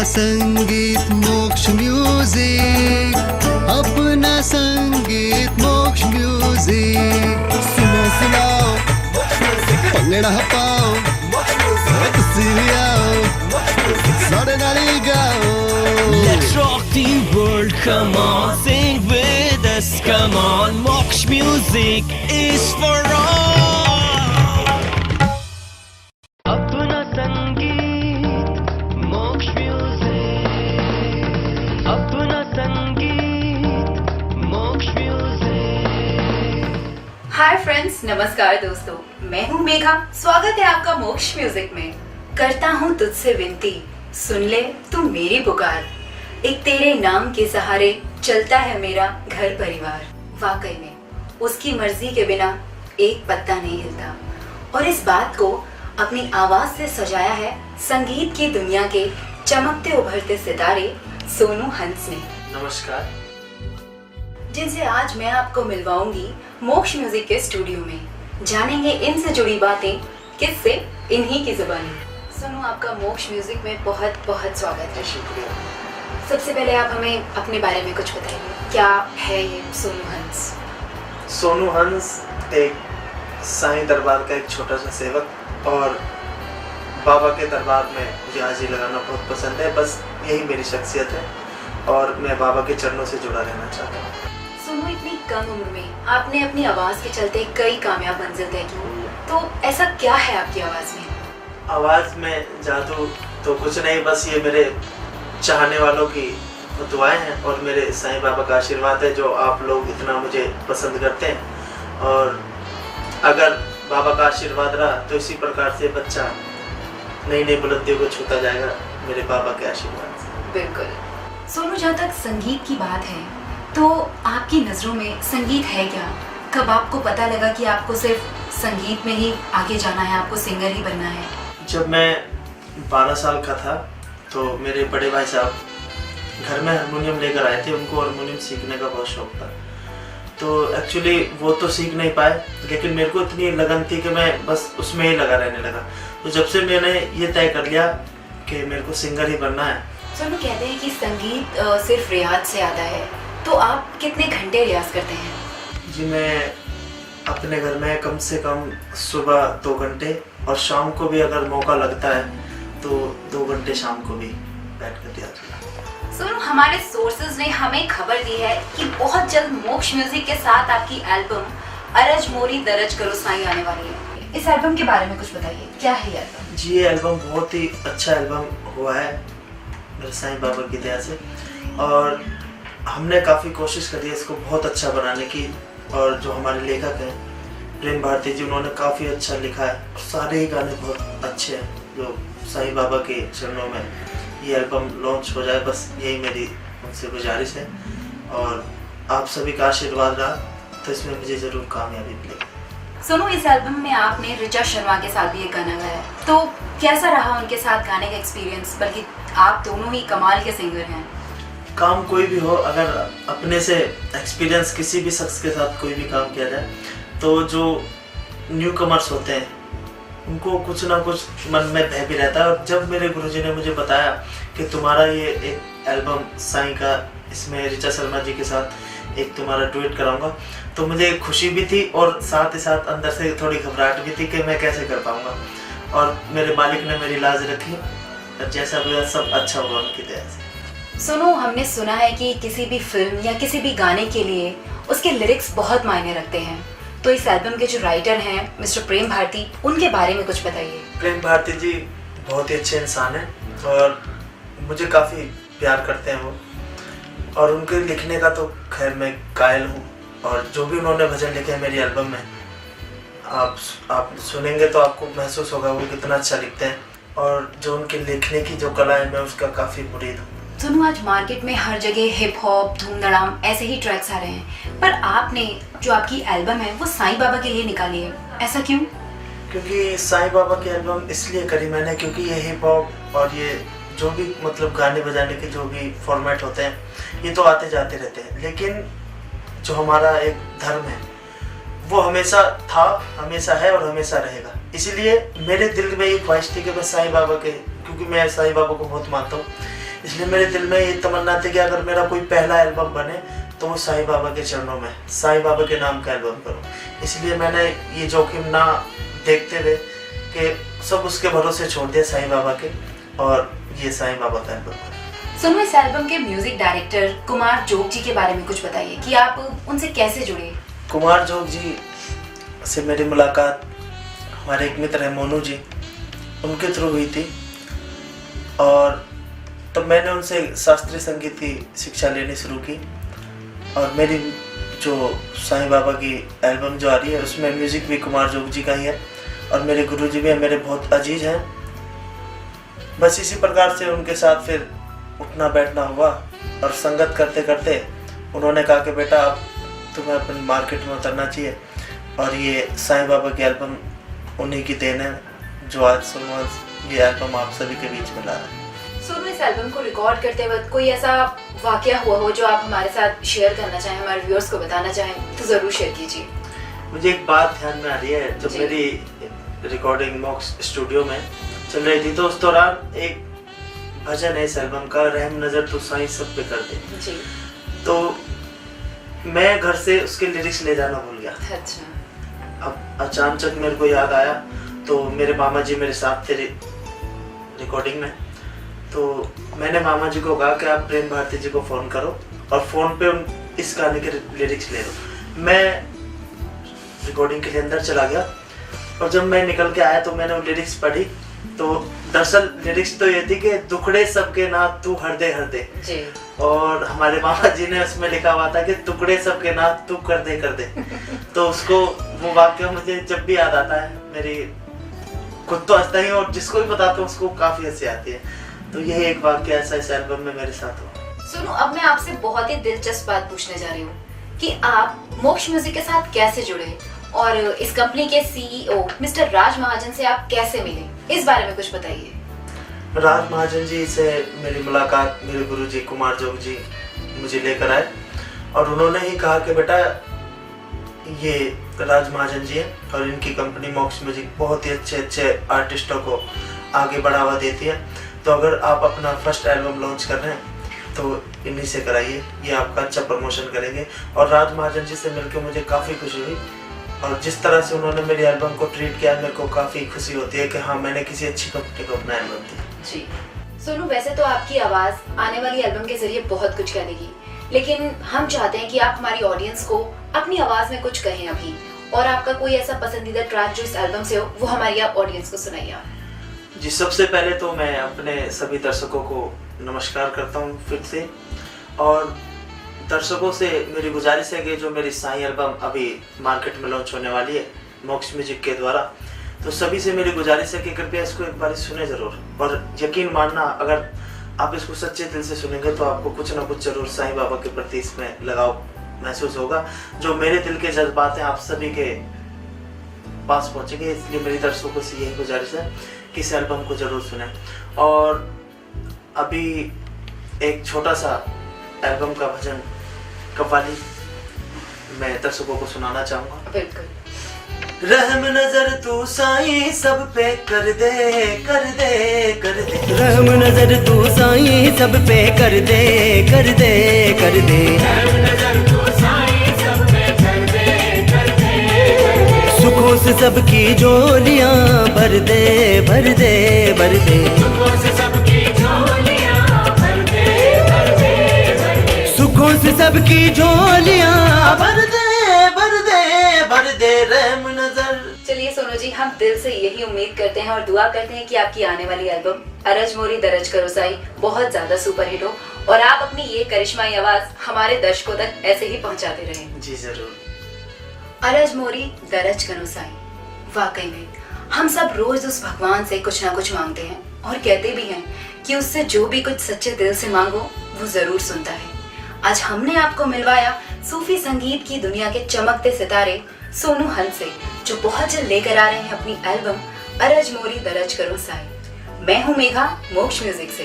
संगीत मोक्ष म्यूजिक, अपना संगीत मोक्ष म्यूजिक। सुनो सुनाओ पंगड़ा पाओ, तुसी आओ सारे नाली गाओ। Let's rock the world, come on, sing with us, come on. Moksha music is for all. अपना संगीत मोक्ष म्यूजिक, अपना संगीत मोक्ष म्यूजिक। हाय फ्रेंड्स, नमस्कार दोस्तों, मैं हूँ मेघा। स्वागत है आपका मोक्ष म्यूजिक में। करता हूँ तुझसे विनती, सुन ले तू मेरी पुकार। एक तेरे नाम के सहारे चलता है मेरा घर परिवार। वाकई में उसकी मर्जी के बिना एक पत्ता नहीं हिलता, और इस बात को अपनी आवाज से सजाया है संगीत की दुनिया के चमकते उभरते सितारे सोनू हंस ने। नमस्कार। जिनसे आज मैं आपको मिलवाऊंगी मोक्ष म्यूजिक के स्टूडियो में। जानेंगे इनसे जुड़ी बातें, किससे, इन्हीं की जुबानी। सोनू, आपका मोक्ष म्यूजिक में बहुत बहुत स्वागत है। शुक्रिया। सबसे पहले आप हमें अपने बारे में कुछ बताइए, क्या है ये सोनू हंस? सोनू हंस एक साईं दरबार का एक छोटा सा सेवक, और बाबा के दरबार में मुझे हाजिरी लगाना बहुत पसंद है। बस यही मेरी शख्सियत है, और मैं बाबा के चरणों से जुड़ा रहना चाहता हूँ। सोनू, इतनी कम उम्र में आपने अपनी आवाज के चलते कई कामयाब मंजिल तय की, तो ऐसा क्या है आपकी आवाज में? आवाज़ में जादू तो कुछ नहीं, बस ये मेरे चाहने वालों की दुआएं हैं और मेरे साईं बाबा का आशीर्वाद है, जो आप लोग इतना मुझे पसंद करते हैं। और अगर बाबा का आशीर्वाद रहा तो इसी प्रकार से बच्चा नई नई बुलंदियों को छूता जाएगा मेरे बाबा के आशीर्वाद से। बिल्कुल। सोनू, जहाँ तक संगीत की बात है, तो आपकी नज़रों में संगीत है क्या? कब आपको पता लगा कि आपको सिर्फ संगीत में ही आगे जाना है, आपको सिंगर ही बनना है? जब मैं 12 साल का था तो मेरे बड़े भाई साहब घर में हारमोनियम लेकर आए थे। उनको हारमोनियम सीखने का बहुत शौक था, तो एक्चुअली वो तो सीख नहीं पाए, लेकिन मेरे को इतनी लगन थी कि मैं बस उसमें ही लगा रहने लगा। तो जब से मैंने ये तय कर लिया कि मेरे को सिंगर ही बनना है। सोनू, कहते हैं कि संगीत सिर्फ रियाज से आता है, तो आप कितने घंटे रियाज करते हैं? जी, मैं अपने घर में कम से कम सुबह 2 घंटे, और शाम को भी अगर मौका लगता है तो 2 घंटे शाम को भी बैठ कर रियाज करता हूं। सोनू, हमारे सोर्सेज ने हमें खबर दी है कि बहुत जल्द मोक्ष म्यूजिक के साथ आपकी एल्बम अरज मोरी दरज करो साईं आने वाली है। इस एल्बम के बारे में कुछ बताइए, क्या है ये एल्बम? जी, ये एल्बम बहुत ही अच्छा एल्बम हुआ है मेरे साईं बाबा की दया से, और हमने काफ़ी कोशिश करी है इसको बहुत अच्छा बनाने की। और जो हमारे लेखक हैं प्रेम भारती जी, उन्होंने काफ़ी अच्छा लिखा है, सारे ही गाने बहुत अच्छे हैं। जो साईं बाबा के चरणों में ये एल्बम लॉन्च हो जाए, बस यही मेरी उनसे गुजारिश है, और आप सभी का आशीर्वाद रहा तो इसमें मुझे ज़रूर कामयाबी मिलेगी। सोनू, इस एल्बम में आपने ऋचा शर्मा के साथ भी एक गाना गाया है, तो कैसा रहा उनके साथ गाने का एक्सपीरियंस? बल्कि आप दोनों ही कमाल के सिंगर हैं। काम कोई भी हो, अगर अपने से एक्सपीरियंस किसी भी शख्स के साथ कोई भी काम किया जाए, तो जो न्यू कमर्स होते हैं उनको कुछ ना कुछ मन में भय भी रहता है। और जब मेरे गुरुजी ने मुझे बताया कि तुम्हारा ये एक एल्बम साईं का, इसमें ऋचा शर्मा जी के साथ एक तुम्हारा डुएट कराऊंगा, तो मुझे खुशी भी थी और साथ ही साथ अंदर से थोड़ी घबराहट भी थी कि मैं कैसे कर पाऊंगा। और मेरे मालिक ने मेरी लाज रखी, और जैसा भी सब अच्छा हुआ उनकी दया से। सोनू, हमने सुना है कि किसी भी फिल्म या किसी भी गाने के लिए उसके लिरिक्स बहुत मायने रखते हैं, तो इस एल्बम के जो राइटर हैं मिस्टर प्रेम भारती, उनके बारे में कुछ बताइए। प्रेम भारती जी बहुत ही अच्छे इंसान हैं और मुझे काफ़ी प्यार करते हैं वो, और उनके लिखने का तो खैर मैं कायल हूँ। और जो भी उन्होंने भजन लिखे हैं मेरी एल्बम में, आप सुनेंगे तो आपको महसूस होगा वो कितना अच्छा लिखते हैं, और जो उनके लिखने की जो कला है मैं उसका काफ़ी मुरीद हूँ। सोनू, आज मार्केट में हर जगह हिप हॉप, धूम धड़ाम ऐसे ही ट्रैक्स आ रहे हैं, पर आपने जो आपकी एल्बम है वो साईं बाबा के लिए निकाली है, ऐसा क्यों? क्योंकि साईं बाबा की एल्बम इसलिए करी मैंने, क्योंकि ये हिप हॉप और ये जो भी मतलब गाने बजाने के जो भी फॉर्मेट होते हैं ये तो आते जाते रहते हैं, लेकिन जो हमारा एक धर्म है वो हमेशा था, हमेशा है और हमेशा रहेगा। इसीलिए मेरे दिल में ये ख्वाहिश थी कि मैं साईं बाबा के, क्योंकि मैं साईं बाबा को बहुत मानता हूँ, इसलिए मेरे दिल में ये तमन्ना थी कि अगर मेरा कोई पहला एल्बम बने तो वो साईं बाबा के चरणों में, साईं बाबा के नाम का एल्बम करूँ। इसलिए मैंने ये जोखिम ना देखते हुए कि सब उसके भरोसे छोड़ दिया साईं बाबा के, और ये साईं बाबा का एल्बम। सुनो, इस एल्बम के म्यूजिक डायरेक्टर कुमार जोग जी के बारे में कुछ बताइए कि आप उनसे कैसे जुड़े। कुमार जोग जी से मेरी मुलाकात हमारे एक मित्र हैं मोनू जी, उनके थ्रू हुई थी, और तब मैंने उनसे शास्त्रीय संगीत की शिक्षा लेनी शुरू की। और मेरी जो साईं बाबा की एल्बम जो आ रही है उसमें म्यूज़िक भी कुमार जोग जी का ही है, और मेरे गुरुजी भी मेरे बहुत अजीज हैं। बस इसी प्रकार से उनके साथ फिर उठना बैठना हुआ, और संगत करते करते उन्होंने कहा कि बेटा अब तुम्हें अपने मार्केट में उतरना चाहिए, और ये साईं बाबा की एल्बम उन्हीं की देन है जो आज ये एल्बम आप सभी के बीच में ला रहा है। सुनो, इस एल्बम को रिकॉर्ड करते वक्त कोई ऐसा वाकया हुआ हो जो आप हमारे साथ शेयर करना चाहें, हमारे व्यूअर्स को बताना चाहें, तो जरूर शेयर कीजिए। मुझे एक बात ध्यान में आ रही है, जब मेरी रिकॉर्डिंग मॉक्स स्टूडियो में चल रही थी तो उस दौरान एक भजन है इस एल्बम का, रहम नजर तू साईं सब पे कर दे जी। तो मैं घर से उसके लिरिक्स ले जाना भूल गया। अच्छा। अब अचानक मेरे को याद आया, तो मेरे मामा जी मेरे साथ थे रिकॉर्डिंग में, तो मैंने मामा जी को कहा कि आप प्रेम भारती जी को फ़ोन करो और फ़ोन पे इस गाने के लिरिक्स ले लो। मैं रिकॉर्डिंग के लिए अंदर चला गया, और जब मैं निकल के आया तो मैंने वो लिरिक्स पढ़ी, तो दरअसल लिरिक्स तो ये थी कि दुखड़े सबके ना तू हरदे हरदे जी, और हमारे मामा जी ने उसमें लिखा हुआ था कि टुकड़े सबके ना तू कर दे तो उसको वो वाक्य मुझे जब भी याद आता है, मेरी खुद तो हंसता ही, और जिसको भी बताता हूँ उसको काफी हंसी आती है। तो यही एक वाक्य ऐसा इस एल्बम में मेरे साथ हुआ। सुनो, अब मैं आपसे बहुत ही दिलचस्प बात पूछने जा रही हूँ कि आप मोक्ष म्यूजिक के साथ कैसे जुड़े, और इस कंपनी के सीईओ मिस्टर राज महाजन से आप कैसे मिले, इस बारे में कुछ बताइए। राज महाजन जी से मेरी मुलाकात मेरे गुरुजी कुमार जोग जी मुझे लेकर आए, और उन्होंने ही कहा कि बेटा ये राज महाजन जी है, और इनकी कंपनी मॉक्स म्यूजिक बहुत ही अच्छे आर्टिस्टों को आगे बढ़ावा देती है, तो अगर आप अपना फर्स्ट एल्बम लॉन्च कर रहे हैं तो इन्हीं से कराइए, ये आपका अच्छा प्रमोशन करेंगे। और राज महाजन जी से मिलकर मुझे काफ़ी खुशी हुई, और जिस तरह से उन्होंने मेरी एल्बम को ट्रीट किया मेरे को काफ़ी खुशी होती है कि हाँ, मैंने किसी अच्छी कंपनी को अपना एल्बम दिया। जी सोनू, वैसे तो आपकी आवाज़ आने वाली एल्बम के जरिए बहुत कुछ कह देगी, लेकिन हम चाहते हैं कि आप हमारी ऑडियंस को अपनी आवाज़ में कुछ कहें अभी, और आपका कोई ऐसा पसंदीदा ट्रैक जो इस एल्बम से हो वो हमारी आप ऑडियंस को सुनाइए। जी, सबसे पहले तो मैं अपने सभी दर्शकों को नमस्कार करता हूँ फिर से, और दर्शकों से मेरी गुजारिश है कि जो मेरी साईं एल्बम अभी मार्केट में लॉन्च होने वाली है मॉक्स म्यूजिक के द्वारा, तो सभी से मेरी गुजारिश है कि कृपया इसको एक बार सुने ज़रूर, और यकीन मानना अगर आप इसको सच्चे दिल से सुनेंगे तो आपको कुछ ना कुछ जरूर साईं बाबा के प्रति इसमें लगाव महसूस होगा। जो मेरे दिल के जज्बात हैं आप सभी के पास पहुँचेंगे, इसलिए मेरी दर्शकों से यही गुजारिश है कि इस एल्बम को जरूर सुने। और अभी एक छोटा सा एल्बम का भजन कव्वाली मैं दर्शकों को सुनाना चाहूँगा। बिल्कुल। रहम नजर तू साईं सब पे कर दे कर दे कर दे, रहम नजर तू साईं सब पे कर दे कर दे कर दे, रहम नजर तू साईं सब पे कर दे कर दे, सुखों से सबकी झोलियां भर दे भर दे भर दे, सुखों से सबकी झोलियां भर दे भर दे भर दे, सुखों से सबकी झोलियां भर दे भर दे भर दे, रहम नजर। चलिए सोनू जी, हम दिल से यही उम्मीद करते हैं और दुआ करते हैं कि आपकी आने वाली एल्बम अरज मोरी दरज करो साईं बहुत ज्यादा सुपरहिट हो, और आप अपनी ये करिश्माई आवाज हमारे दर्शकों तक ऐसे ही पहुंचाते रहें। जी जरूर। अरज मोरी दरज करो साईं, वाकई में हम सब रोज उस भगवान से कुछ ना कुछ मांगते हैं, और कहते भी हैं कि उससे जो भी कुछ सच्चे दिल से मांगो वो जरूर सुनता है। आज हमने आपको मिलवाया सूफी संगीत की दुनिया के चमकते सितारे सोनू हंस से, जो बहुत जल्द लेकर आ रहे हैं अपनी एल्बम अरज मोरी दरज करो साईं। मैं हूँ मेघा मोक्ष म्यूजिक से।